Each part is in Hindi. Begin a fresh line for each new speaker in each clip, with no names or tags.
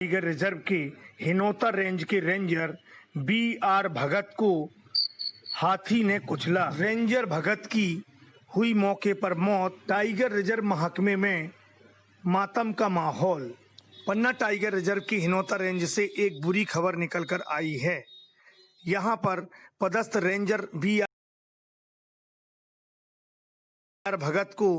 टाइगर रिजर्व के हिनोता रेंज के रेंजर बी.आर. भगत को हाथी ने कुचला। रेंजर भगत की हुई मौके पर मौत। टाइगर रिजर्व महकमे में मातम का माहौल। पन्ना टाइगर रिजर्व की हिनोता रेंज से एक बुरी खबर निकलकर आई है। यहां पर पदस्थ रेंजर बी.आर. भगत को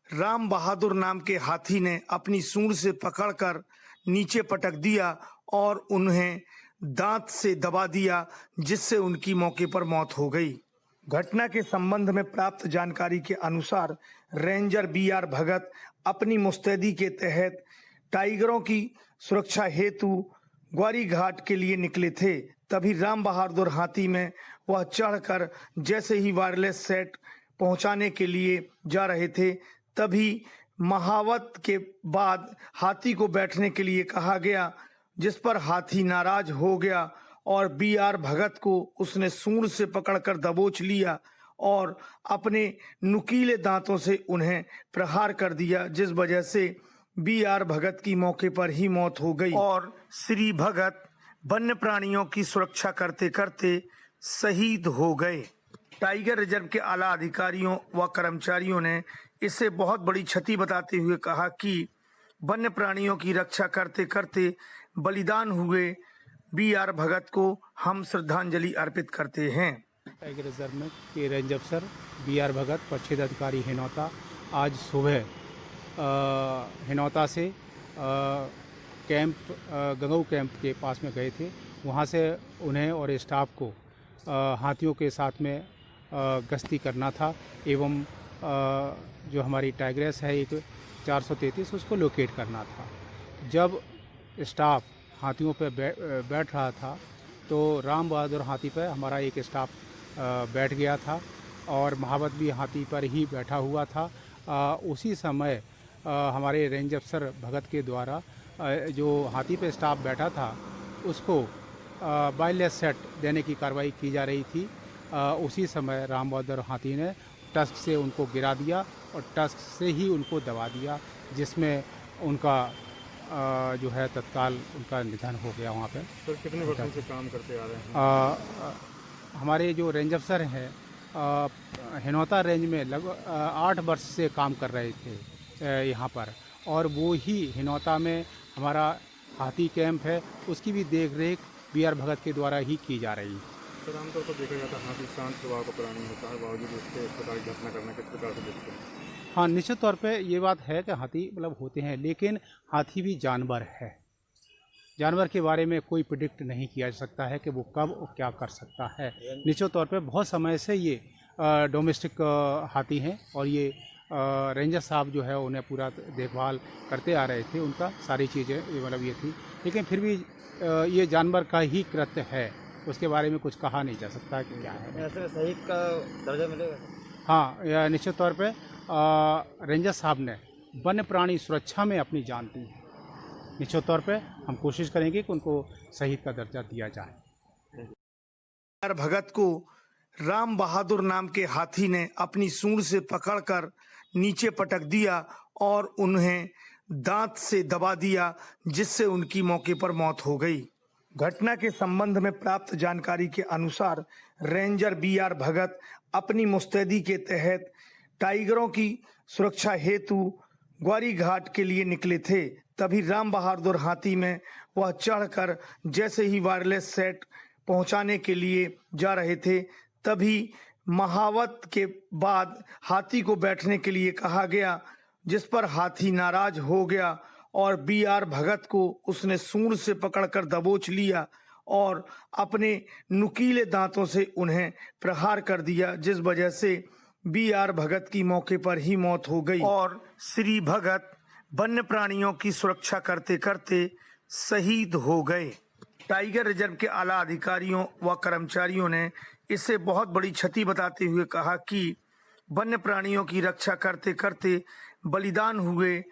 राम बहादुर नाम के हाथी ने अपनी सूंड से पकड़कर नीचे पटक दिया और उन्हें दांत से दबा दिया, जिससे उनकी मौके पर मौत हो गई। घटना के संबंध में प्राप्त जानकारी के अनुसार रेंजर बी.आर. भगत अपनी मुस्तैदी के तहत टाइगरों की सुरक्षा हेतु ग्वारी घाट के लिए निकले थे। तभी राम बहादुर हाथी में वह चढ़कर जैसे ही वायरलेस सेट पहुंचाने के लिए जा रहे थे, तभी महावत के बाद हाथी को बैठने के लिए कहा गया, जिस पर हाथी नाराज हो गया और बी.आर. भगत को उसने सूंड से पकड़कर दबोच लिया और अपने नुकीले दांतों से उन्हें प्रहार कर दिया, जिस वजह से बी.आर. भगत की मौके पर ही मौत हो गई और श्री भगत वन्य प्राणियों की सुरक्षा करते करते शहीद हो गए। टाइगर रिजर्व के आला अधिकारियों व कर्मचारियों ने इसे बहुत बड़ी क्षति बताते हुए कहा कि वन्य प्राणियों की रक्षा करते करते बलिदान हुए बी.आर. भगत को हम श्रद्धांजलि अर्पित करते हैं।
टाइगर रिजर्व में के रेंज अफसर बी.आर. भगत, परिक्षेत्र अधिकारी हिनौता, आज सुबह हिनौता से गंगऊ कैंप के पास में गए थे। वहाँ से उन्हें और स्टाफ को हाथियों के साथ में गश्ती करना था एवं जो हमारी टाइग्रेस है एक 433, उसको लोकेट करना था। जब स्टाफ हाथियों पर बैठ रहा था तो राम बहादुर हाथी पर हमारा एक स्टाफ बैठ गया था और महावत भी हाथी पर ही बैठा हुआ था। उसी समय हमारे रेंज अफसर भगत के द्वारा जो हाथी पे स्टाफ बैठा था उसको वायरलेस सेट देने की कार्रवाई की जा रही थी। उसी समय राम बहादुर हाथी ने टस्क से उनको गिरा दिया और टस्क से ही उनको दबा दिया, जिसमें उनका जो है तत्काल उनका निधन हो गया वहाँ पे।
सर, कितने वर्षों से काम करते आ रहे हैं?
हमारे जो रेंज अफसर हैं हिनौता रेंज में लगभग 8 वर्ष से काम कर रहे थे यहाँ पर, और वो ही हिनौता में हमारा हाथी कैंप है, उसकी भी देख रेख बी.आर. भगत के द्वारा ही की जा रही है।
सर, आमतौर पर देखा जाता है हाथी शांत स्वभाव का प्राणी होता है, बावजूद उसके इस प्रकार की घटना करना किस प्रकार से देखते हैं?
हाँ, निश्चित तौर पे ये बात है कि हाथी मतलब होते हैं, लेकिन हाथी भी जानवर है। जानवर के बारे में कोई प्रिडिक्ट नहीं किया जा सकता है कि वो कब और क्या कर सकता है। निश्चित तौर पे बहुत समय से ये डोमेस्टिक हाथी हैं और ये रेंजर साहब जो है उन्हें पूरा देखभाल करते आ रहे थे, उनका सारी चीज़ें मतलब ये थी, लेकिन फिर भी ये जानवर का ही कृत्य है, उसके बारे में कुछ कहा नहीं जा सकता कि क्या है।
ऐसे शहीद का दर्जा मिलेगा?
हाँ, निश्चित तौर पे रेंजर साहब ने वन्य प्राणी सुरक्षा में अपनी जान दी है। निश्चित तौर पे हम कोशिश करेंगे कि उनको शहीद का दर्जा दिया जाए।
बी.आर. भगत को राम बहादुर नाम के हाथी ने अपनी सूंड से पकड़कर नीचे पटक दिया और उन्हें दांत से दबा दिया, जिससे उनकी मौके पर मौत हो गई। घटना के संबंध में प्राप्त जानकारी के अनुसार रेंजर बी.आर. भगत अपनी मुस्तैदी के तहत टाइगरों की सुरक्षा हेतु ग्वारी घाट के लिए निकले थे। तभी राम बहादुर हाथी में वह चढ़कर जैसे ही वायरलेस सेट पहुंचाने के लिए जा रहे थे, तभी महावत के बाद हाथी को बैठने के लिए कहा गया, जिस पर हाथी नाराज हो गया और बी.आर. भगत को उसने सूंड से पकड़कर दबोच लिया और अपने नुकीले दांतों से उन्हें प्रहार कर दिया, जिस वजह से बी.आर. भगत की मौके पर ही मौत हो गई और श्री भगत वन्य प्राणियों की सुरक्षा करते करते शहीद हो गए। टाइगर रिजर्व के आला अधिकारियों व कर्मचारियों ने इसे बहुत बड़ी क्षति बताते हुए कहा कि वन्य प्राणियों की रक्षा करते करते बलिदान हुए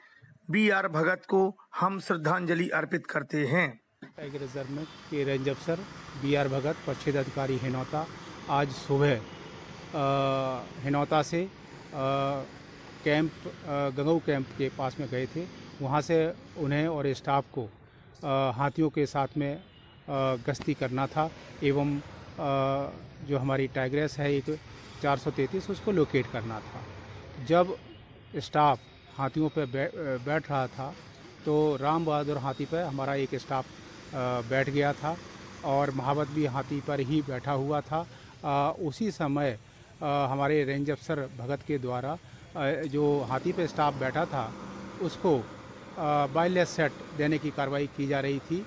बी.आर. भगत को हम श्रद्धांजलि अर्पित करते हैं।
टाइगर रिजर्व में के रेंज अफसर बी.आर. भगत, परिक्षेत्र अधिकारी हिनौता, आज सुबह हिनौता से गंगऊ कैंप के पास में गए थे। वहाँ से उन्हें और स्टाफ को हाथियों के साथ में गश्ती करना था एवं जो हमारी टाइग्रेस है एक 433 उसको लोकेट करना था। जब स्टाफ हाथियों पर बैठ रहा था तो राम बहादुर हाथी पर हमारा एक स्टाफ बैठ गया था और महावत भी हाथी पर ही बैठा हुआ था। उसी समय हमारे रेंज अफसर भगत के द्वारा जो हाथी पे स्टाफ बैठा था उसको वायरलेस सेट देने की कार्रवाई की जा रही थी।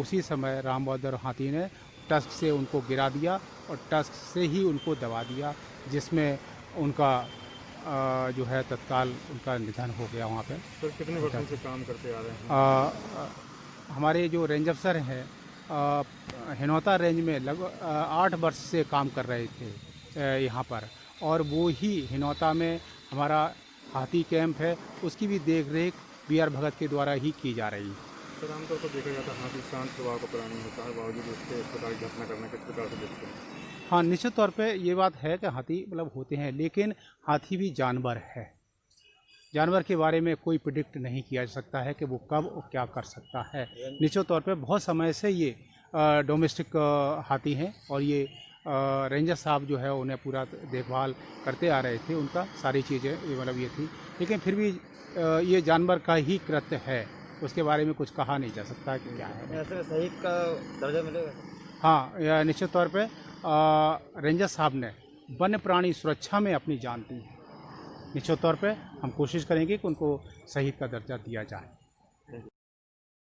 उसी समय राम बहादुर हाथी ने टस्क से उनको गिरा दिया और टस्क से ही उनको दबा दिया, जिसमें उनका जो है तत्काल उनका निधन हो गया वहाँ पे।
सर कितने वर्षों से काम करते आ रहे हैं?
हमारे जो रेंज अफसर हैं हिनौता रेंज में लगभग 8 वर्ष से काम कर रहे थे यहाँ पर, और वो ही हिनौता में हमारा हाथी कैंप है उसकी भी देख रेख BR भगत के द्वारा ही की जा रही है।
सर आमतौर पर देखा जाता है हाथी शांत स्वभाव का प्राणी होता है, बावजूद उसके इस प्रकार की घटना करना किस प्रकार से देखते हैं?
हाँ, निश्चित तौर पे ये बात है कि हाथी मतलब होते हैं, लेकिन हाथी भी जानवर है। जानवर के बारे में कोई प्रिडिक्ट नहीं किया जा सकता है कि वो कब और क्या कर सकता है। निश्चित तौर पे बहुत समय से ये डोमेस्टिक हाथी हैं और ये रेंजर साहब जो है उन्हें पूरा देखभाल करते आ रहे थे, उनका सारी चीज़ें ये मतलब ये थी, लेकिन फिर भी ये जानवर का ही कृत्य है, उसके बारे में कुछ कहा नहीं जा सकता कि क्या है।
ऐसे में शहीद का दर्जा मिलेगा?
हाँ, निश्चित तौर पे रेंजर साहब ने वन्य प्राणी सुरक्षा में अपनी जान दी है। निश्चित तौर पे हम कोशिश करेंगे कि उनको शहीद का दर्जा दिया जाए।